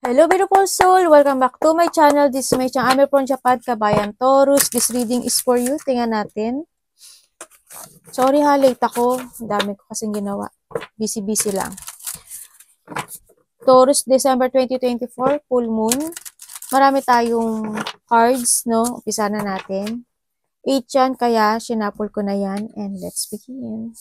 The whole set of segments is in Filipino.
Hello beautiful soul! Welcome back to my channel. This is my channel. I'm from Japan, Kabayan Taurus. This reading is for you. Tingnan natin. Sorry ha, late ako. Ang dami ko kasing ginawa. Busy-busy lang. Taurus, December 2024, full moon. Marami tayong cards, no? Umpisa na natin. 8 yan, kaya sinapol ko na yan. And let's begin.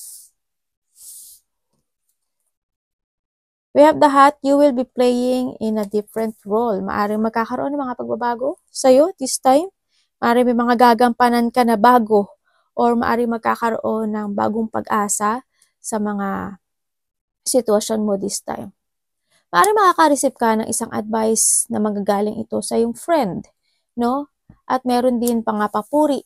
We have the hat, you will be playing in a different role. Maaring magkakaroon ng mga pagbabago sa'yo this time. Maaring may mga gagampanan ka na bago or maaring magkakaroon ng bagong pag-asa sa mga sitwasyon mo this time. Maaring makaka-receive ka ng isang advice na magagaling ito sa iyong friend, no? At meron din pangapapuri.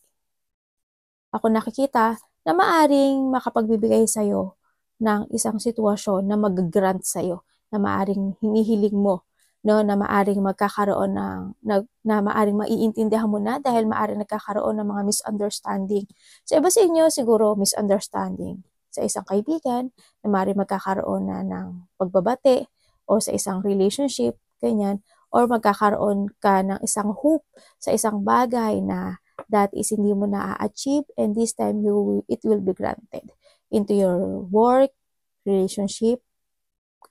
Ako nakikita na maaring makapagbibigay sa'yo ng isang sitwasyon na mag-grant sa'yo, na maaring hinihiling mo, no, na maaring magkakaroon na maaring maiintindihan mo na dahil maaring nagkakaroon ng mga misunderstanding. Sa iba sa inyo, siguro misunderstanding sa isang kaibigan, na maaring magkakaroon na ng pagbabate o sa isang relationship, ganyan, or magkakaroon ka ng isang hope sa isang bagay na that is hindi mo na-achieve and this time it will be granted into your work, relationship,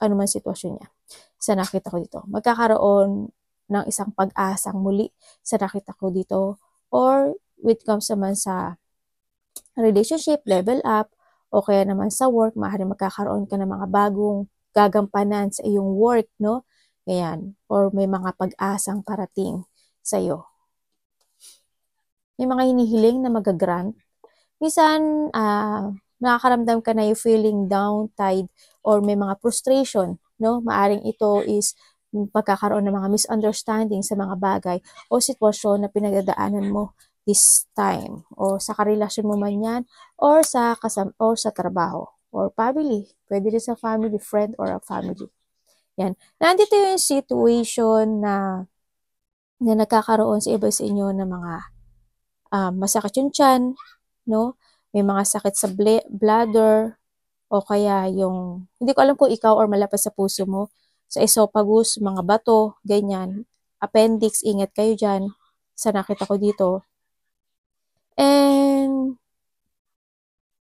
ano man sitwasyon niya. Sa nakita ko dito, magkakaroon ng isang pag-asang muli sa nakita ko dito, or with comes naman sa relationship, level up, o kaya naman sa work, maaaring magkakaroon ka ng mga bagong gagampanan sa iyong work, no? Ayan, or may mga pag-asang parating sa iyo. May mga hinihiling na mag-grant. Minsan, nakakaramdam ka na yung feeling downtide or may mga frustration, no? Maaring ito is pagkakaroon ng mga misunderstanding sa mga bagay o sitwasyon na pinagdadaanan mo this time, o sa karelasyon mo man yan, or sa trabaho, or family. Pwede rin sa family, friend, or a family. Yan. Nandito yung situation na nagkakaroon sa iba sa inyo ng mga masakit yung tiyan, no? May mga sakit sa bladder, o kaya yung, hindi ko alam kung ikaw or malapit sa puso mo, sa esophagus, mga bato, ganyan, appendix, ingat kayo dyan, sa nakita ko dito. And,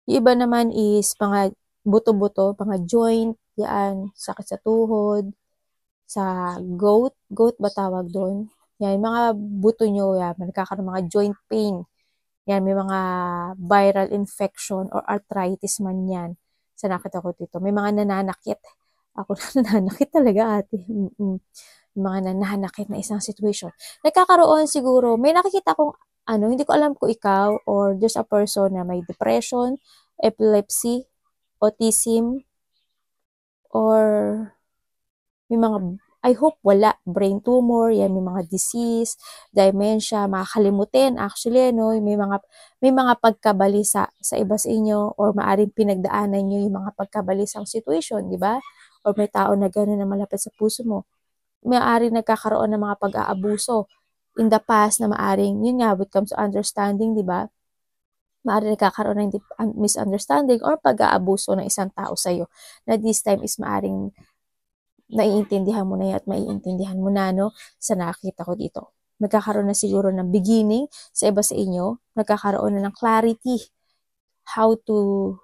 yung iba naman is mga buto-buto, mga joint, yan, sakit sa tuhod, sa goat ba tawag doon? Yan, mga buto nyo, yan, nagkakaroon mga joint pain. Yan, may mga viral infection or arthritis man yan. Sa nakita ko dito. May mga nananakit. Ako nananakit talaga ate. Mga nananakit na isang situation. Nagkakaroon siguro, may nakikita kong hindi ko alam kung ikaw or just a person na may depression, epilepsy, autism, or may mga, I hope wala, brain tumor, yan, may mga disease, dementia, makakalimutin, actually, no, may mga pagkabalisa sa iba sa inyo, or maaring pinagdaanan nyo yung mga pagkabalisang situation, di ba? Or may tao na gano'n na malapit sa puso mo. Maaring nagkakaroon ng mga pag-aabuso in the past na maaring, yun nga, when it comes to understanding, di ba? Maaring nagkakaroon ng misunderstanding or pag-aabuso ng isang tao sa'yo, na this time is maaring naiintindihan mo na yan at maiintindihan mo na, no, sa nakita ko dito. Nagkakaroon na siguro ng beginning sa iba sa inyo, nagkakaroon na ng clarity how to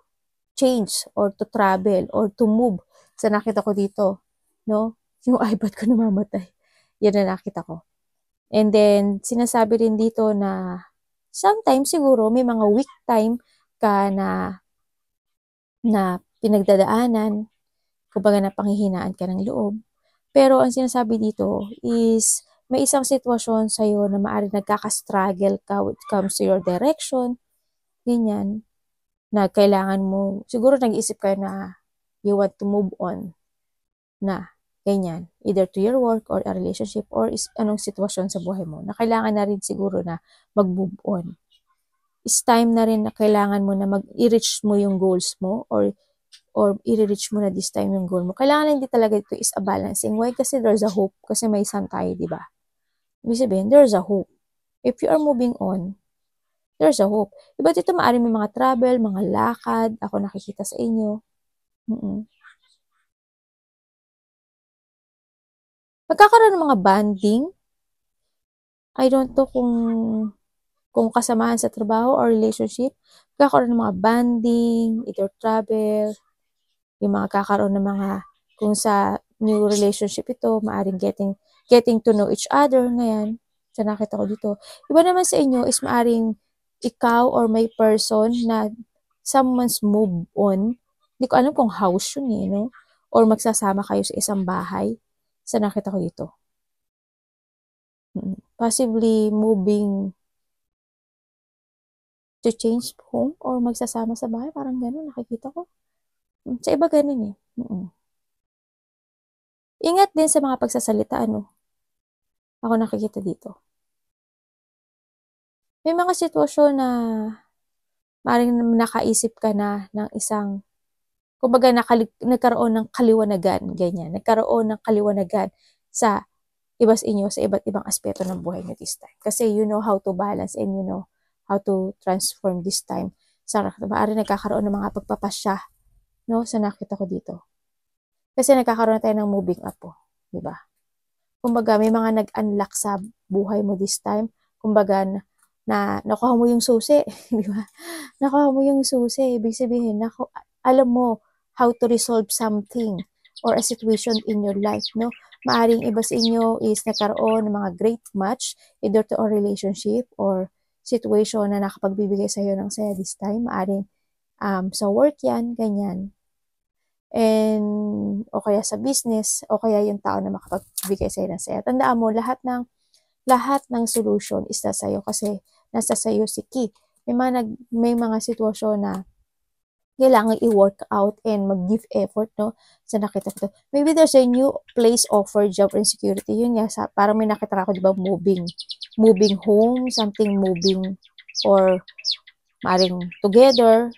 change or to travel or to move sa nakita ko dito, no? Yung iPad ko namamatay. Yan na nakita ko. And then, sinasabi rin dito na sometimes siguro may mga weak time ka na pinagdadaanan, kumbaga na panghihinaan ka ng loob. Pero ang sinasabi dito is may isang sitwasyon sa'yo na maaaring nagkaka-struggle ka when it comes to your direction, ganyan, na kailangan mo, siguro nag-iisip kayo na you want to move on na, ganyan, either to your work or a relationship or anong sitwasyon sa buhay mo, na kailangan na rin siguro na mag-move on. It's time na rin na kailangan mo na i-reach mo yung goals mo or i-reach mo na this time yung goal mo. Kailangan hindi talaga ito is a balancing. Why? Kasi there's a hope. Kasi may sun tayo, di ba? Ibig sabihin, there's a hope. If you are moving on, there's a hope. Iba dito maaaring may mga travel, mga lakad, ako nakikita sa inyo. Magkakaroon ng mga bonding. I don't know kung kasamahan sa trabaho or relationship. Magkakaroon ng mga bonding, either travel, yung mga kakaroon ng mga, kung sa new relationship ito, maaring getting to know each other, ngayon, sa nakita ko dito. Iba naman sa inyo is maaring ikaw or may person na someone's move on. Hindi ko alam kung house yun eh, no? Or magsasama kayo sa isang bahay. Sa nakita ko dito. Possibly moving to change home or magsasama sa bahay. Parang gano'n, nakikita ko. Sa iba ganun eh. Ingat din sa mga pagsasalita, ano? Ako nakikita dito. May mga sitwasyon na maaaring nakaisip ka na ng isang, kumbaga nagkaroon ng kaliwanagan, ganyan. Nagkaroon ng kaliwanagan sa iba sa inyo, sa iba't ibang aspeto ng buhay nyo this time. Kasi you know how to balance and you know how to transform this time. Sa maaaring nagkakaroon ng mga pagpapasya, no? Sa nakita ko dito. Kasi nagkakaroon na tayo ng moving up po. Diba? Kumbaga, may mga nag-unlock sa buhay mo this time. Kumbaga, na nakuha mo yung susi. Diba? Nakuha mo yung susi. Ibig sabihin, alam mo how to resolve something or a situation in your life, no? Maaring iba sa inyo is nagkaroon ng mga great match, either to a relationship or situation na nakapagbibigay sa iyo ng saya this time. Maaring sa work yan, ganyan. And o kaya sa business, o kaya yung tao na makapagbigay sa'yo ng saya. Tandaan mo, lahat ng solution is nasa iyo kasi nasa sa'yo si Ki. May mga sitwasyon na kailangan i-work out and mag-give effort, no? Sa nakita ko. Maybe there's a new place offer, job and security. Yun nga, parang may nakita ko, di ba, moving home, something moving, or maring together,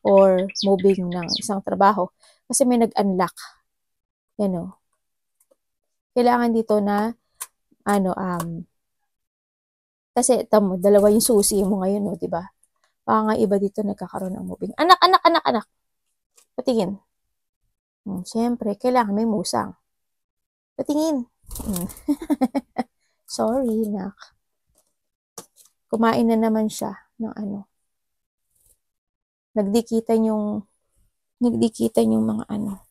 or moving ng isang trabaho. Kasi may nag-unlock. Yan o. Kailangan dito na, kasi tamo, dalawa yung susi mo ngayon, no, diba? Baka nga iba dito nagkakaroon ng moving. Anak. Patingin. Siyempre, kailangan may musang. Patingin. Sorry, nak. Kumain na naman siya ng ano. Nagdikitan yung mga ano.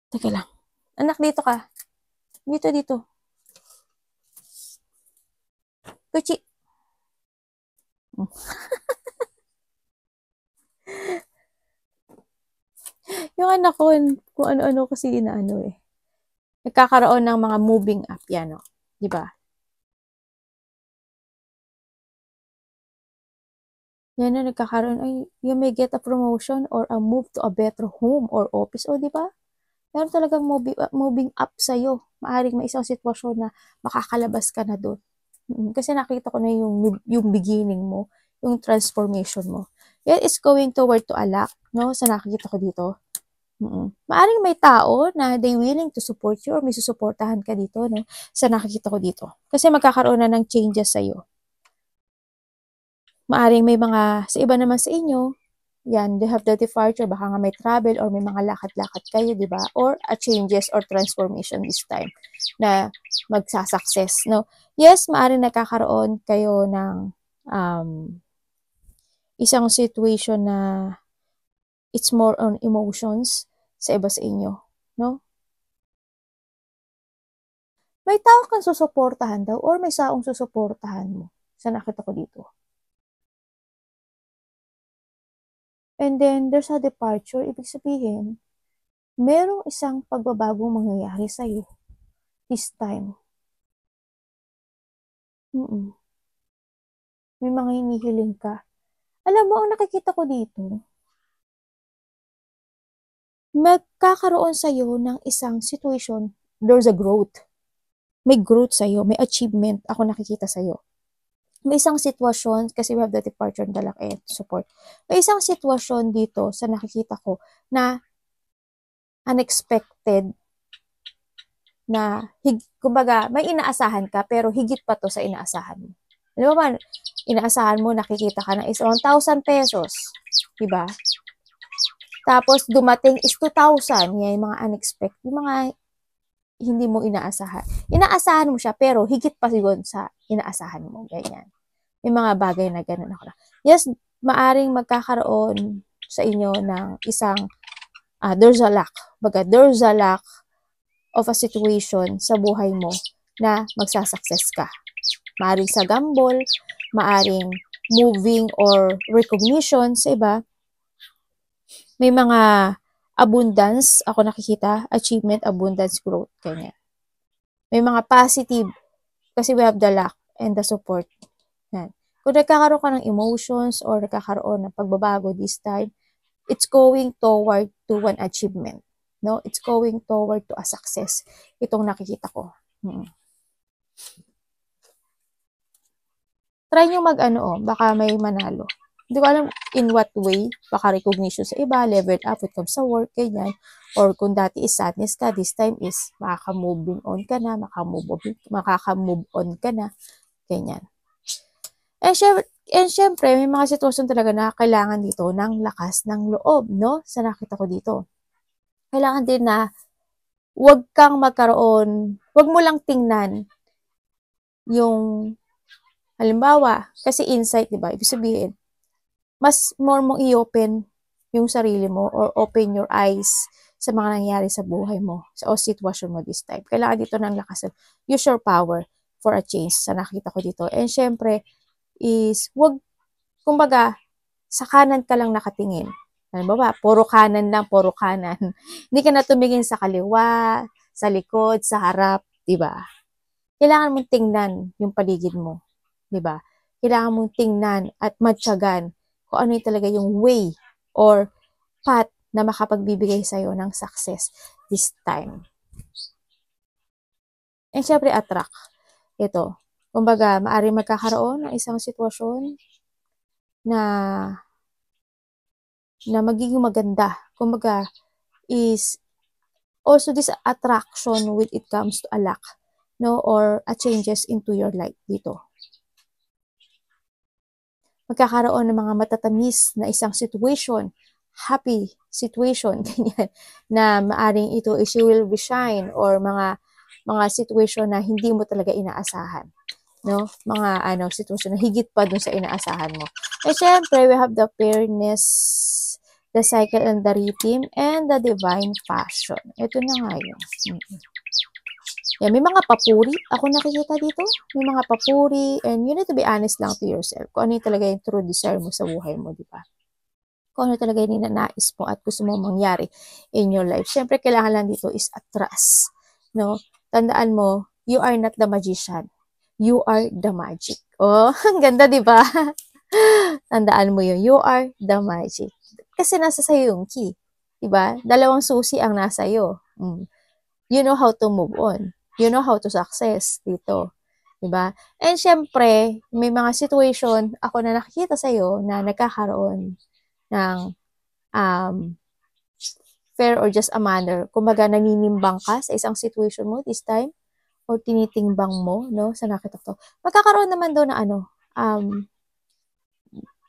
Teka lang. Anak, dito ka. Dito. Kuchi. Yung anak ko, kung ano-ano kasi inaano eh. Nagkakaroon ng mga moving up yan, no? Diba? Yan na nagkakaroon, ay, you may get a promotion or a move to a better home or office. O, diba? Meron talagang moving up sa'yo. Maaring may isang sitwasyon na makakalabas ka na doon. Kasi nakita ko na yung beginning mo, yung transformation mo. Yan is going toward to a lack, no? Sa nakikita ko dito. Maaring may tao na they willing to support you or may susuportahan ka dito, no? Sa nakikita ko dito. Kasi magkakaroon na ng changes sa'yo. Maaring may mga, sa iba naman sa inyo, yan, they have the departure, baka nga may travel or may mga lakad-lakad kayo, di ba? Or a changes or transformation this time na magsasucess, no? Yes, maaring nakakaroon kayo ng isang situation na it's more on emotions sa iba sa inyo, no? May tao kang susuportahan daw or may saong susuportahan mo. Sa nakita ko dito. And then, there's a departure. Ibig sabihin, merong isang pagbabagong mangyayari sa'yo this time. May mga hinihiling ka. Alam mo, ang nakikita ko dito, magkakaroon sa'yo ng isang situation, there's a growth. May growth sa'yo, may achievement ako nakikita sa'yo. May isang sitwasyon, kasi we have the departure and the lack and support. May isang sitwasyon dito sa nakikita ko na unexpected na, kumbaga, may inaasahan ka pero higit pa to sa inaasahan mo. Ano ba, inaasahan mo, nakikita ka ng 1,000 pesos. Diba? Tapos, dumating is 2,000. Yan yung mga unexpected. Yung mga hindi mo inaasahan. Inaasahan mo siya, pero higit pa siguro sa inaasahan mo. Ganyan. May mga bagay na ganun ako na. Yes, maaring magkakaroon sa inyo ng isang, there's a lack. Baga, there's a lack of a situation sa buhay mo na magsasucess ka. Maaring sa gamble, maaring moving or recognition sa iba. May mga abundance, ako nakikita, achievement, abundance, growth, ganyan. May mga positive, kasi we have the luck and the support. Yan. Kung nagkakaroon ka ng emotions or nagkakaroon ng pagbabago this time, it's going toward to one achievement. No? It's going toward to a success. Itong nakikita ko. Try nyo baka may manalo. Hindi ko alam in what way, baka recognition sa iba, level up when it comes sa work, ganyan. Or kung dati is sadness ka, this time is makaka-move on ka na, makaka-move on ka na, ganyan. And syempre, may mga sitwasyon talaga na kailangan dito ng lakas ng loob, no? Sa nakita ko dito. Kailangan din na wag mo lang tingnan yung, halimbawa, kasi insight, di ba? Ibig sabihin, mas more mong i-open yung sarili mo or open your eyes sa mga nangyari sa buhay mo o sitwasyon mo this time. Kailangan dito ng lakas. Use your power for a change sa nakita ko dito. And syempre, is kumbaga, sa kanan ka lang nakatingin. Halimbawa, puro kanan lang, puro kanan. Hindi ka na tumingin sa kaliwa, sa likod, sa harap, di ba? Kailangan mong tingnan yung paligid mo, di ba? Kailangan mong tingnan at matyagan kung ano yung talaga yung way or path na makapagbibigay sa'yo ng success this time. And syempre, attract. Ito, kumbaga, maaaring magkakaroon ng isang sitwasyon na magiging maganda. Kumbaga, is also this attraction when it comes to a luck, no, or a changes into your life dito. Magkakaroon ng mga matatamis na isang situation, happy situation, ganyan, na maaring ito is you will shine or mga situation na hindi mo talaga inaasahan. No? Mga situation na higit pa dun sa inaasahan mo. And syempre, we have the fairness, the cycle and the rhythm, and the divine passion. Ito na nga yun. Yan, may mga papuri. Ako nakikita dito. May mga papuri. And you need to be honest lang to yourself. Kung ano yung talaga yung true desire mo sa buhay mo, di ba? Kung ano talaga yung ninanais mo at gusto mo mangyari in your life. Siyempre, kailangan lang dito is a trust. No? Tandaan mo, you are not the magician. You are the magic. Oh, ang ganda, di ba? Tandaan mo yun. You are the magic. Kasi nasa sayo yung key. Di ba? Dalawang susi ang nasa iyo. You know how to move on. You know how to success dito. Diba? And syempre, may mga situation ako na nakikita sa'yo na nagkakaroon ng fair or just a manner. Kumbaga, naninimbang ka sa isang situation mo this time or tinitimbang mo, no? Sa nakita ko. Magkakaroon naman doon na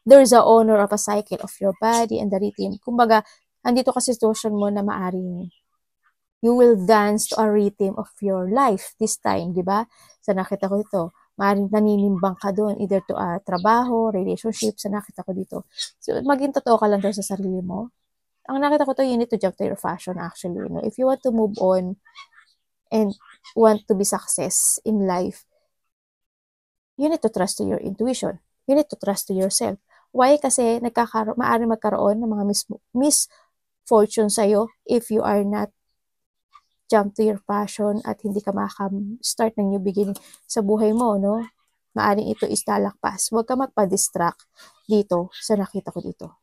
there's a honor of a cycle of your body and the rhythm. Kumbaga, andito ka situation mo na maaring you will dance to a rhythm of your life this time, di ba? Sa nakita ko dito, maaaring naninimbang ka doon, either to a trabaho, relationship, sa nakita ko dito. So, maging totoo ka lang doon sa sarili mo. Ang nakita ko to, you need to jump to your fashion actually. No? If you want to move on and want to be success in life, you need to trust to your intuition. You need to trust to yourself. Why? Kasi maaaring magkaroon ng mga misfortune sa'yo if you are not jump to your passion at hindi ka makaka-start ng new beginning sa buhay mo, no? Maaring ito is lalakpas. Huwag ka magpa-distract dito sa nakita ko dito.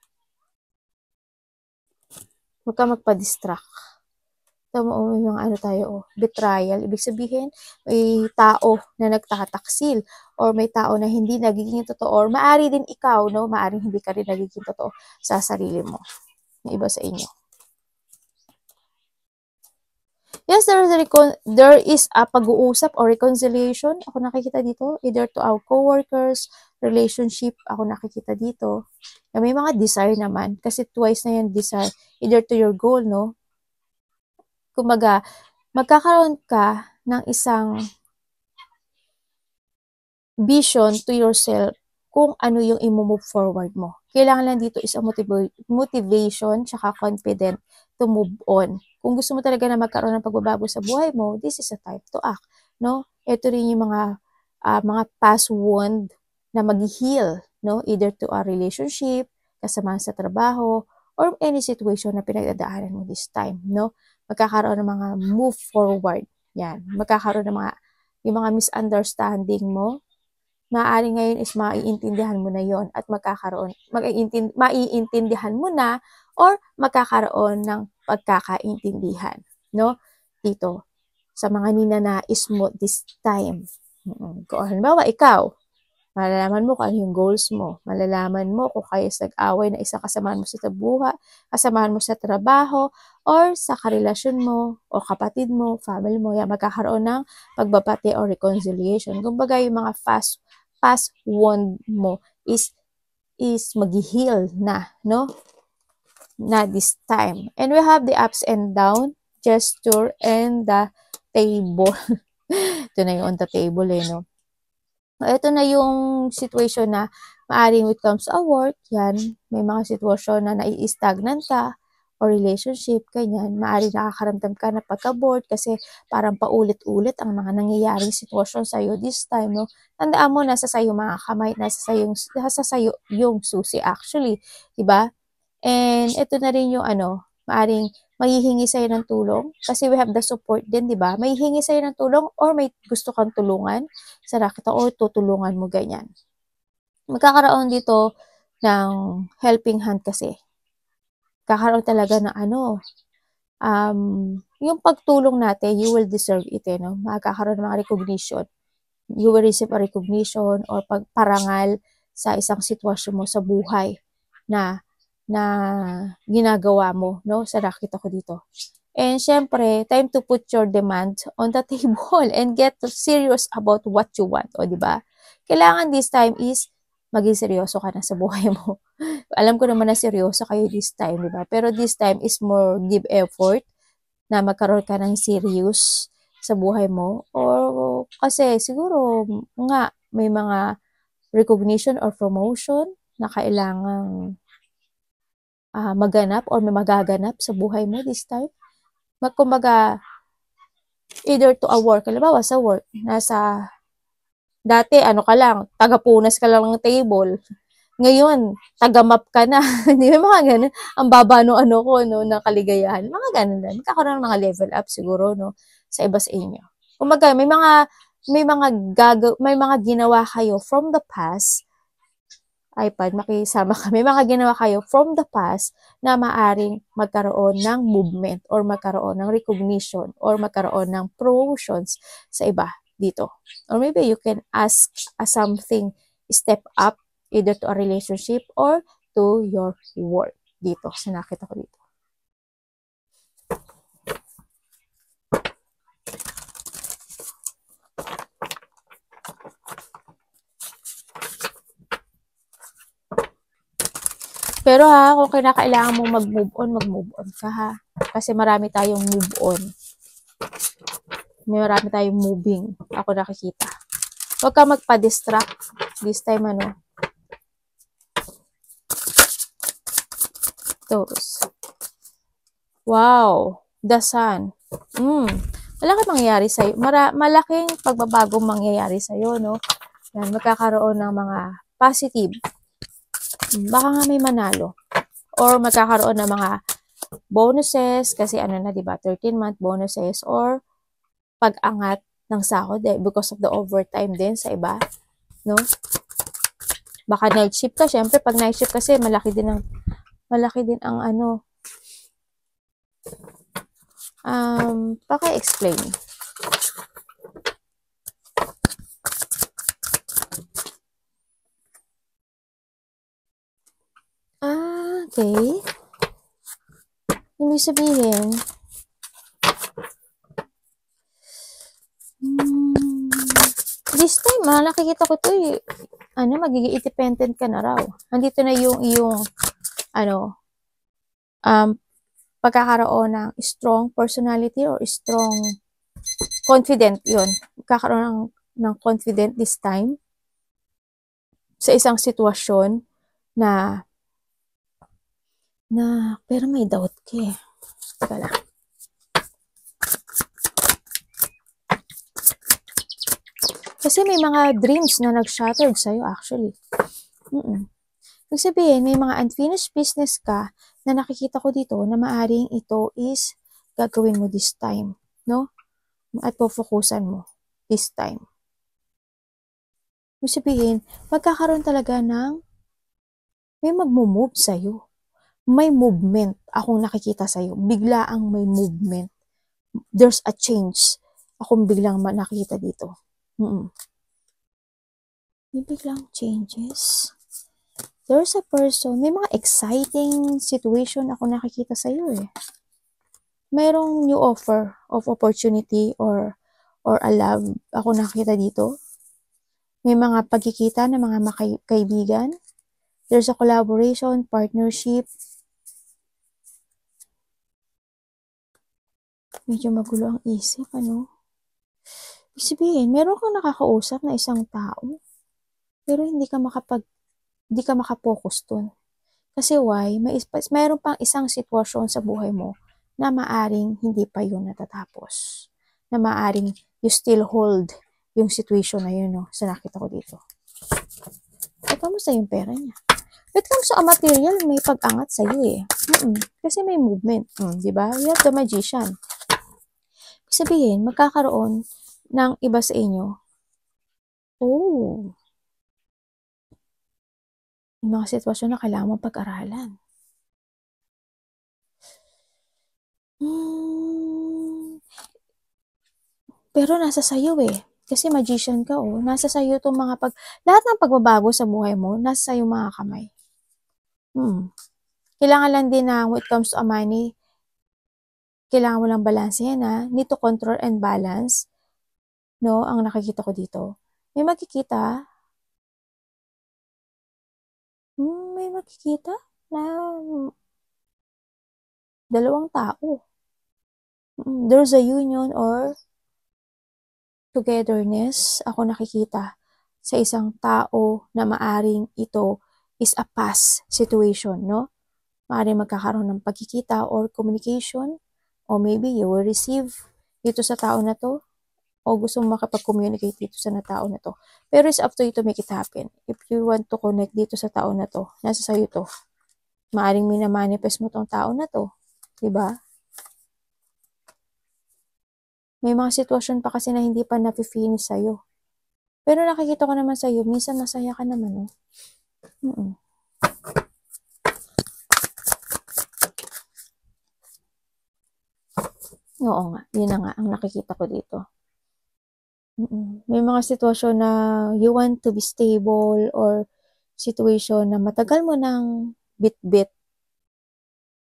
Huwag ka magpa-distract. Tama, may mga tayo, betrayal. Ibig sabihin, may tao na nagtataksil or may tao na hindi nagiging totoo or maari din ikaw, no? Maaring hindi ka rin nagiging totoo sa sarili mo. Yung iba sa inyo. Yes, there is a pag-uusap or reconciliation. Ako nakikita dito, either to our co-workers, relationship, ako nakikita dito. Na may mga desire naman, kasi twice na yan desire, either to your goal, no? Kumbaga, magkakaroon ka ng isang vision to yourself kung ano yung i-move forward mo. Kailangan lang dito is a motivation tsaka confident to move on. Kung gusto mo talaga na magkaroon ng pagbabago sa buhay mo, this is a time to act, no? Ito rin yung mga past wound na mag-heal, no? Either to a relationship, kasama sa trabaho, or any situation na pinagdadaanan mo this time, no? Magkakaroon ng mga move forward. Yan. Magkakaroon ng yung mga misunderstanding mo, maaari ngayon is maiintindihan mo na yon at maiintindihan mo na or magkakaroon ng pagkakaintindihan, no? Dito, sa mga ninanais mo this time. Kung halimbawa, ikaw, malalaman mo kung ano yung goals mo. Malalaman mo kung kayo nag-away na isang kasamahan mo sa buhay, kasamahan mo sa trabaho, or sa karelasyon mo, o kapatid mo, family mo, yan, magkakaroon ng pagbabati or reconciliation. Kumbaga, yung mga past wound mo is mag-heal na, no? Na this time. And we have the ups and down, gesture, and the table. Ito na yung on the table, no? Ito na yung situation na maaring when it comes to work, yan, may mga sitwasyon na nai-stagnant ka or relationship, ganyan, maaring nakakaramdam ka na pagka-bored kasi parang paulit-ulit ang mga nangyayaring sitwasyon sa'yo this time, no? Tandaan mo, nasa sayo mga kamay, nasa sayo yung susi actually, diba? And ito na rin yung maaring maihingi sa'yo ng tulong kasi we have the support din, di ba? May hingi sa'yo ng tulong or may gusto kang tulungan sa rakita o tutulungan mo ganyan. Magkakaroon dito ng helping hand kasi. Kakaroon talaga ng yung pagtulong natin, you will deserve it, no? Magkakaroon ng mga recognition. You will receive a recognition or pagparangal sa isang sitwasyon mo sa buhay na ginagawa mo, no? Sa nakita ko dito. And syempre, time to put your demand on the table and get serious about what you want, o di ba? Kailangan this time is maging seryoso ka na sa buhay mo. Alam ko naman na seryoso kayo this time, di ba? Pero this time is more give effort na magkaroon ka ng serious sa buhay mo or kasi siguro nga may mga recognition or promotion na kailangang maganap or may magaganap sa buhay mo this time. Kumbaga, either to a work, halimbawa sa work, dati ka lang, tagapunas ka lang ng table. Ngayon, taga-map ka na. Hindi ba mga ganun? Ang baba no ng kaligayahan. Mga ganun lang. Magkakaroon ng mga level up siguro, no? Sa iba sa inyo. Kumbaga, may mga ginawa kayo from the past iPad, makisama ka. May mga ginawa kayo from the past na maaring magkaroon ng movement or magkaroon ng recognition or magkaroon ng promotions sa iba dito. Or maybe you can ask something step up either to a relationship or to your work dito. Sinakita ko dito. Pero kung kinakailangan mo mag-move on ka Kasi marami tayong move on. Marami tayong moving. Ako nakikita. Huwag ka magpa-distract. This time Those. Wow. The sun. Malaking mangyayari sa'yo. Malaking pagbabagong mangyayari sa'yo, no? Yan, magkakaroon ng mga positive. Baka nga may manalo. Or magkakaroon ng mga bonuses kasi diba, 13-month bonuses or pag-angat ng sahod because of the overtime din sa iba, no? Baka night shift ka, syempre pag night shift kasi malaki din ang paki-explain. Okay. Ibig sabihin, this time, nakikita ko to magiging independent ka na raw. Nandito na yung pagkakaroon ng strong personality or strong confident yun. Magkakaroon ng confident this time sa isang sitwasyon na pero may doubt ka eh. Teka lang. Kasi may mga dreams na nag-shattered sa'yo actually. Ibig sabihin, may mga unfinished business ka na nakikita ko dito na maaring ito is gagawin mo this time, no? At pofokusan mo this time. Ibig sabihin, magkakaroon talaga ng may magmo-move sa'yo. May movement akong nakikita sa'yo. Bigla ang may movement. There's a change akong biglang nakikita dito. May biglang changes. There's a person, may mga exciting situation ako nakikita sa'yo eh. Mayroong new offer of opportunity or a love ako nakikita dito. May mga pagkikita ng mga kaibigan. There's a collaboration, partnership. Medyo magulo ang isip, ano? Ibig sabihin, meron kang nakakausap na isang tao, pero hindi ka makapokus dun. Kasi why? Mayroon pang isang sitwasyon sa buhay mo na maaring hindi pa yun natatapos. Na maaring you still hold yung situation na yun, no? Sa nakita ko dito. So, kamusta yung pera niya? When it comes to a material, may pag-angat sa'yo eh. Kasi may movement. Diba? You have the magician. Ibig sabihin, magkakaroon ng iba sa inyo. Yung mga sitwasyon na kailangan mong pag-aralan. Pero nasa sayo eh. Kasi magician ka oh. Nasa sayo itong mga lahat ng pagbabago sa buhay mo, nasa sayo mga kamay. Kailangan lang din na when it comes to money, kailangan mo lang balance yan ha. Need to control and balance. No, ang nakikita ko dito. May makikita na dalawang tao. There's a union or togetherness ako nakikita sa isang tao na maaring ito is a past situation, no? Maaring magkakaroon ng pagkikita or communication or maybe you will receive dito sa tao na to o gusto mo makapag-communicate dito sa tao na to. Pero it's up to you to make it happen. If you want to connect dito sa tao na to, nasa sayo to. Maaring minamanifest mo tong tao na to. Diba? May mga sitwasyon pa kasi na hindi pa na-finish sa'yo. Pero nakikita ko naman sa'yo, minsan masaya ka naman, no? Oo nga, yun na nga ang nakikita ko dito. May mga sitwasyon na you want to be stable or situation na matagal mo nang bit-bit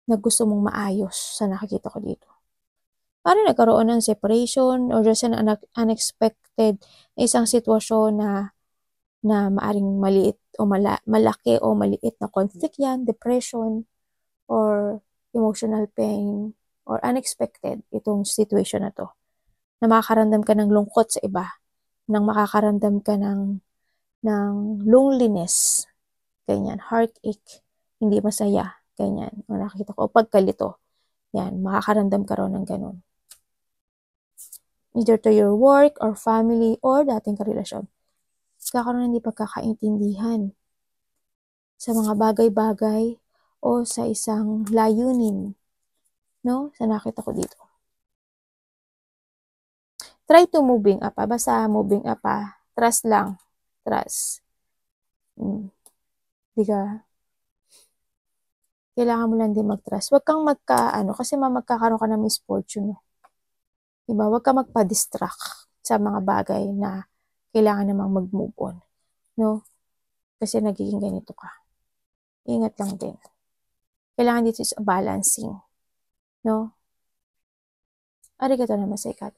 na gusto mong maayos sa nakikita ko dito. Parang nagkaroon ng separation or just an unexpected na isang sitwasyon na maaring maliit o malaki o maliit na conflict yan, depression, or emotional pain, or unexpected itong situation na to. Na makakaramdam ka ng lungkot sa iba, nang makakaramdam ka ng loneliness, ganyan, heartache, hindi masaya, ganyan, ang nakikita ko, o pagkalito, yan, makakaramdam ka raw ng ganun. Either to your work or family or dating karelasyon. Kakaroon hindi pagkakaintindihan sa mga bagay-bagay o sa isang layunin, no? Sa nakita ko dito. Try to moving up, basta moving up, trust lang, trust. Kailangan mo lang din mag-trust. Huwag kang kasi magkakaroon ka ng misfortune, no? Diba? Huwag kang magpa-distract sa mga bagay na kailangan namang mag-move on, no? Kasi nagiging ganito ka. Ingat lang din. Kailangan dito is balancing, no? Arigato namaste, God.